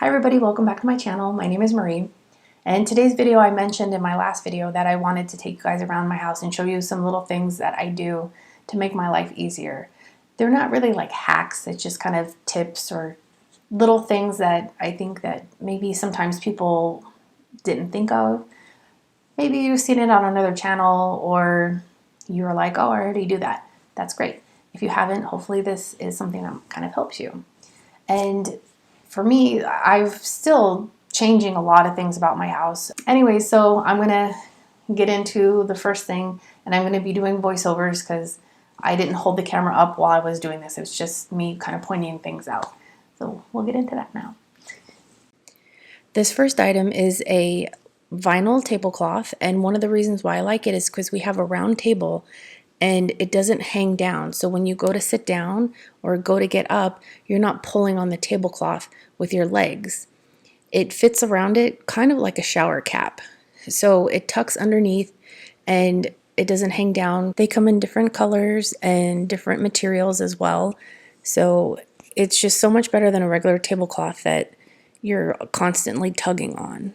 Hi everybody, welcome back to my channel. My name is Marie, and in today's video I mentioned in my last video that I wanted to take you guys around my house and show you some little things that I do to make my life easier. They're not really like hacks, it's just kind of tips or little things that I think that maybe sometimes people didn't think of. Maybe you've seen it on another channel or you're like, oh, I already do that. That's great. If you haven't, hopefully this is something that kind of helps you. And for me, I'm still changing a lot of things about my house. Anyway, so I'm gonna get into the first thing, and I'm gonna be doing voiceovers because I didn't hold the camera up while I was doing this. It was just me kind of pointing things out. So we'll get into that now. This first item is a vinyl tablecloth, and one of the reasons why I like it is because we have a round table and it doesn't hang down. So when you go to sit down or go to get up, you're not pulling on the tablecloth with your legs. It fits around it kind of like a shower cap. So it tucks underneath and it doesn't hang down. They come in different colors and different materials as well. So it's just so much better than a regular tablecloth that you're constantly tugging on.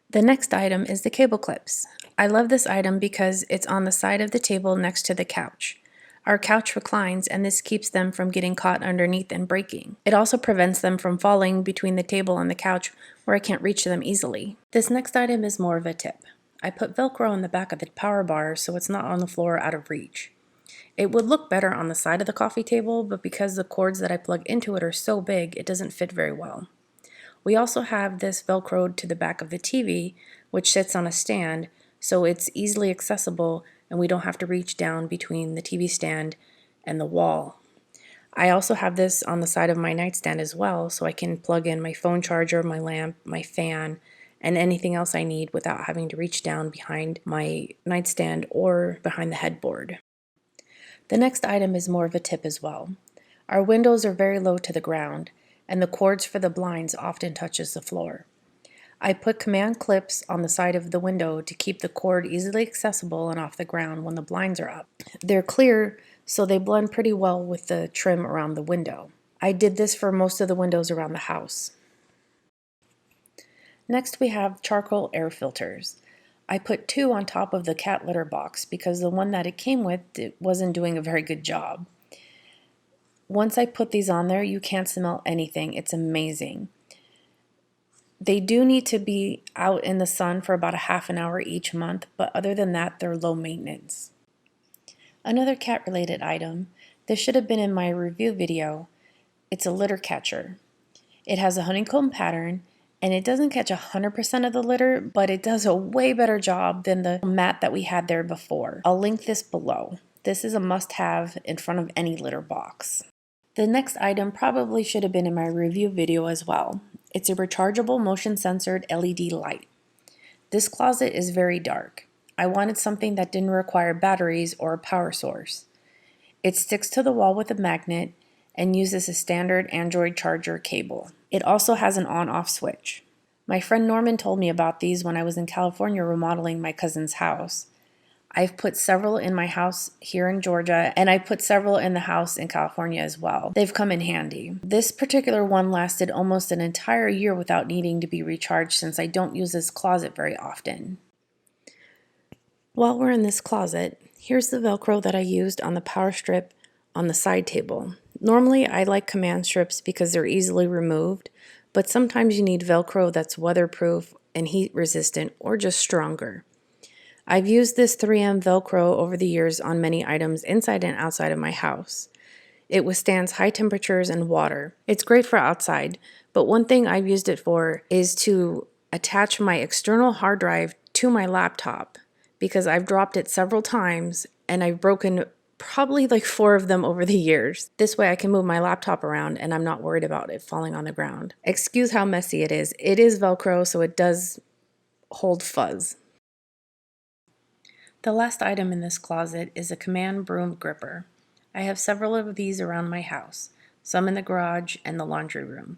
The next item is the cable clips. I love this item because it's on the side of the table next to the couch. Our couch reclines and this keeps them from getting caught underneath and breaking. It also prevents them from falling between the table and the couch where I can't reach them easily. This next item is more of a tip. I put Velcro on the back of the power bar so it's not on the floor out of reach. It would look better on the side of the coffee table, but because the cords that I plug into it are so big, it doesn't fit very well. We also have this Velcroed to the back of the TV, which sits on a stand, so it's easily accessible and we don't have to reach down between the TV stand and the wall. I also have this on the side of my nightstand as well, so I can plug in my phone charger, my lamp, my fan, and anything else I need without having to reach down behind my nightstand or behind the headboard. The next item is more of a tip as well. Our windows are very low to the ground, and the cords for the blinds often touches the floor. I put Comand Clips on the side of the window to keep the cord easily accessible and off the ground when the blinds are up. They're clear, so they blend pretty well with the trim around the window. I did this for most of the windows around the house. Next we have charcoal air filters. I put 2 on top of the cat litter box because the one that it came with wasn't doing a very good job. Once I put these on there, you can't smell anything. It's amazing. They do need to be out in the sun for about a half an hour each month, but other than that, they're low maintenance. Another cat-related item, this should have been in my review video. It's a litter catcher. It has a honeycomb pattern, and it doesn't catch 100% of the litter, but it does a way better job than the mat that we had there before. I'll link this below. This is a must-have in front of any litter box. The next item probably should have been in my review video as well. It's a rechargeable motion-sensored LED light. This closet is very dark. I wanted something that didn't require batteries or a power source. It sticks to the wall with a magnet and uses a standard Android charger cable. It also has an on-off switch. My friend Norman told me about these when I was in California remodeling my cousin's house. I've put several in my house here in Georgia, and I put several in the house in California as well. They've come in handy. This particular one lasted almost an entire year without needing to be recharged since I don't use this closet very often. While we're in this closet, here's the Velcro that I used on the power strip on the side table. Normally I like command strips because they're easily removed, but sometimes you need Velcro that's weatherproof and heat resistant or just stronger. I've used this 3M Velcro over the years on many items inside and outside of my house. It withstands high temperatures and water. It's great for outside, but one thing I've used it for is to attach my external hard drive to my laptop because I've dropped it several times and I've broken probably like 4 of them over the years. This way I can move my laptop around and I'm not worried about it falling on the ground. Excuse how messy it is. It is Velcro, so it does hold fuzz. The last item in this closet is a Command broom gripper. I have several of these around my house, some in the garage and the laundry room.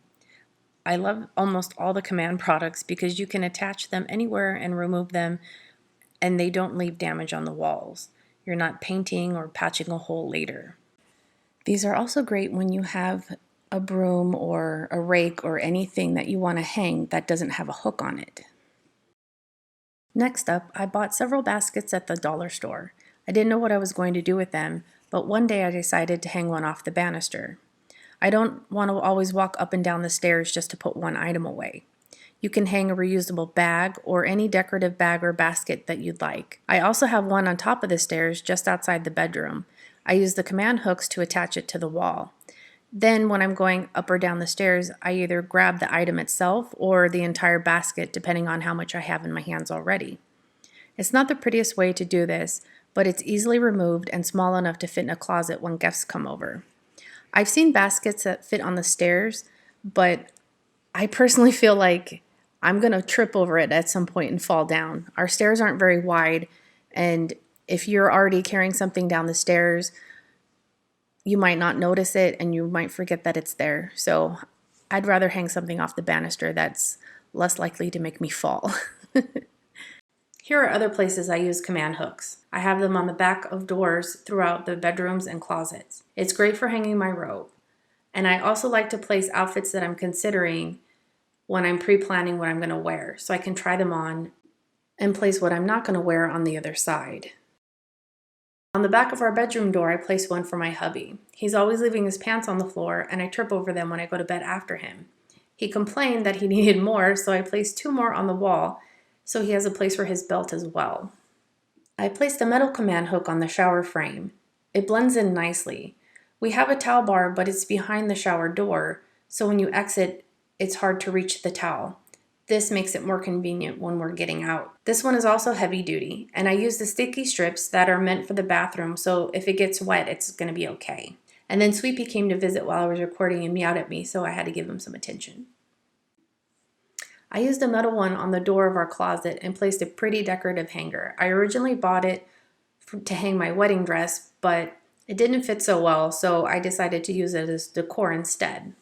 I love almost all the Command products because you can attach them anywhere and remove them and they don't leave damage on the walls. You're not painting or patching a hole later. These are also great when you have a broom or a rake or anything that you want to hang that doesn't have a hook on it. Next up, I bought several baskets at the dollar store. I didn't know what I was going to do with them, but one day I decided to hang one off the banister. I don't want to always walk up and down the stairs just to put one item away. You can hang a reusable bag or any decorative bag or basket that you'd like. I also have one on top of the stairs just outside the bedroom. I use the command hooks to attach it to the wall. Then when I'm going up or down the stairs, I either grab the item itself or the entire basket depending on how much I have in my hands already. It's not the prettiest way to do this, but it's easily removed and small enough to fit in a closet when guests come over. I've seen baskets that fit on the stairs, but I personally feel like I'm going to trip over it at some point and fall down. Our stairs aren't very wide, and if you're already carrying something down the stairs, you might not notice it and you might forget that it's there. So I'd rather hang something off the banister that's less likely to make me fall. Here are other places I use command hooks. I have them on the back of doors throughout the bedrooms and closets. It's great for hanging my robe. And I also like to place outfits that I'm considering when I'm pre-planning what I'm going to wear, so I can try them on and place what I'm not going to wear on the other side. On the back of our bedroom door, I place one for my hubby. He's always leaving his pants on the floor, and I trip over them when I go to bed after him. He complained that he needed more, so I placed 2 more on the wall, so he has a place for his belt as well. I placed a metal command hook on the shower frame. It blends in nicely. We have a towel bar, but it's behind the shower door, so when you exit, it's hard to reach the towel. This makes it more convenient when we're getting out. This one is also heavy duty, and I use the sticky strips that are meant for the bathroom, so if it gets wet, it's going to be okay. And then Sweepy came to visit while I was recording and meowed at me, so I had to give him some attention. I used a metal one on the door of our closet and placed a pretty decorative hanger. I originally bought it to hang my wedding dress, but it didn't fit so well, so I decided to use it as decor instead.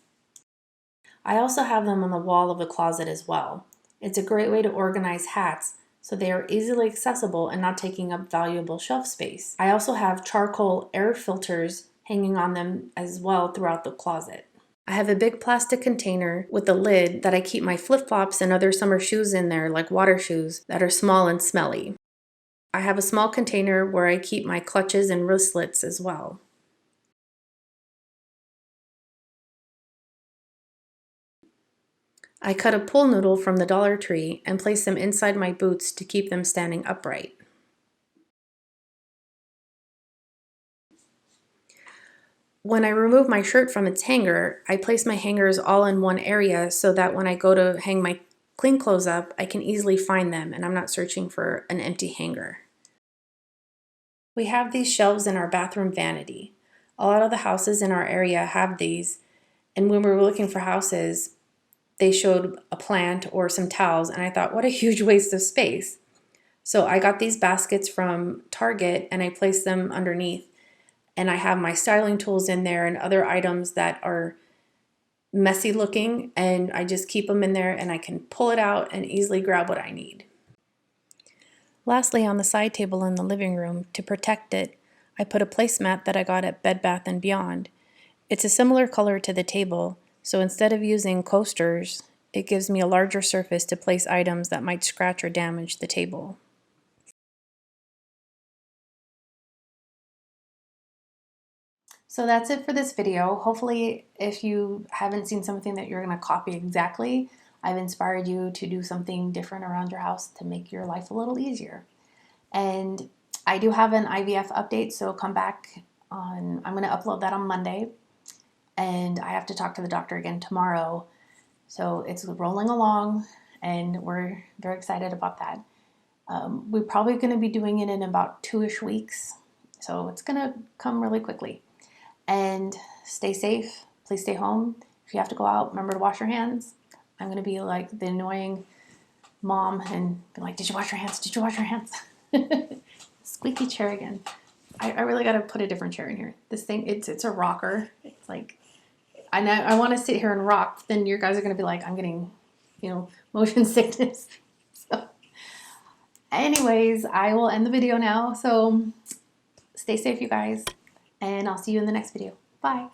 I also have them on the wall of the closet as well. It's a great way to organize hats so they are easily accessible and not taking up valuable shelf space. I also have charcoal air filters hanging on them as well throughout the closet. I have a big plastic container with a lid that I keep my flip-flops and other summer shoes in there, like water shoes, that are small and smelly. I have a small container where I keep my clutches and wristlets as well. I cut a pool noodle from the Dollar Tree and place them inside my boots to keep them standing upright. When I remove my shirt from its hanger, I place my hangers all in one area so that when I go to hang my clean clothes up, I can easily find them and I'm not searching for an empty hanger. We have these shelves in our bathroom vanity. A lot of the houses in our area have these, and when we were looking for houses, they showed a plant or some towels, and I thought, what a huge waste of space. So I got these baskets from Target and I placed them underneath, and I have my styling tools in there and other items that are messy looking, and I just keep them in there and I can pull it out and easily grab what I need. Lastly, on the side table in the living room, to protect it, I put a placemat that I got at Bed Bath & Beyond. It's a similar color to the table, so instead of using coasters, it gives me a larger surface to place items that might scratch or damage the table. So that's it for this video. Hopefully, if you haven't seen something that you're going to copy exactly, I've inspired you to do something different around your house to make your life a little easier. And I do have an IVF update, so come back on, I'm going to upload that on Monday. And I have to talk to the doctor again tomorrow. So it's rolling along and we're very excited about that. We're probably going to be doing it in about 2-ish weeks. So it's going to come really quickly. And stay safe. Please stay home. If you have to go out, remember to wash your hands. I'm going to be like the annoying mom and be like, did you wash your hands? Did you wash your hands? Squeaky chair again. I really got to put a different chair in here. This thing, it's a rocker. It's like, I want to sit here and rock. Then your guys are going to be like, I'm getting, motion sickness. So anyways, I will end the video now. So stay safe, you guys. And I'll see you in the next video. Bye.